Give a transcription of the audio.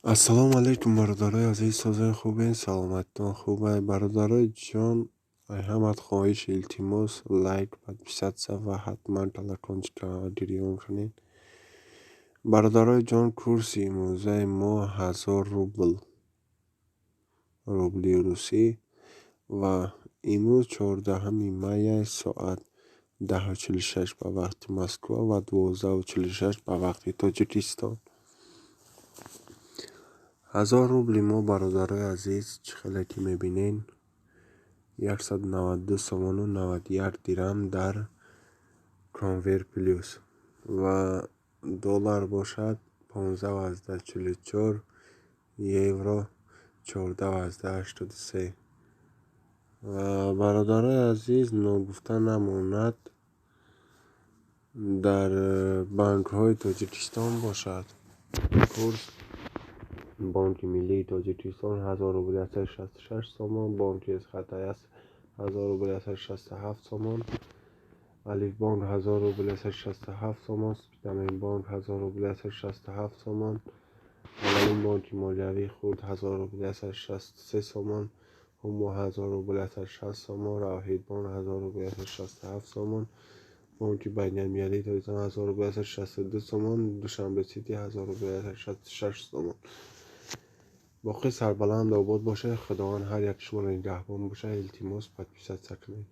السلام علیکم برادرای عزیز، سازای خوبین؟ سلامتتان خوبه برادرای جان؟ همت خواهش التماس لایک подписаться و حتما колокольчик جریان کنین. برادرای جان، کورس امروزه ما 1000 روبلی روسی و امروز 14 می ساعت 10:46 به وقت مسکو و 12:46 به وقت تاجیکستان. 1000 روبلی ما برادرای عزیز خیلی که میبینین 192 سومن و 91 درم در کنور پلیس و دلار باشد 15.44 یورو 14.83 و برادرای عزیز نگفته نماند در بانک های تاجیکستان باشد کورس بانک ملی تاجیکستان 1000 روبل 66 سومن، بانک از خطای است 1000 روبل 67 سومن، الف بانک 1000 روبل 67 سومن، سپیدامین بانک 1000 روبل 67 سومن، اولین بانک مالیوی خود 1000 روبل 63 سومن، همو 1000 روبل 60 سومن، راهید بانک 1000 روبل 67 سومن، بانک بین المللی تاجیکستان 1000 روبل 62 سومن، دوشنبه سیتی 1000 روبل 66 سومن. باقی سربلند آباد باشه. خداوند هر یک شما را نگهبان باشه. التماس подписаться کنید.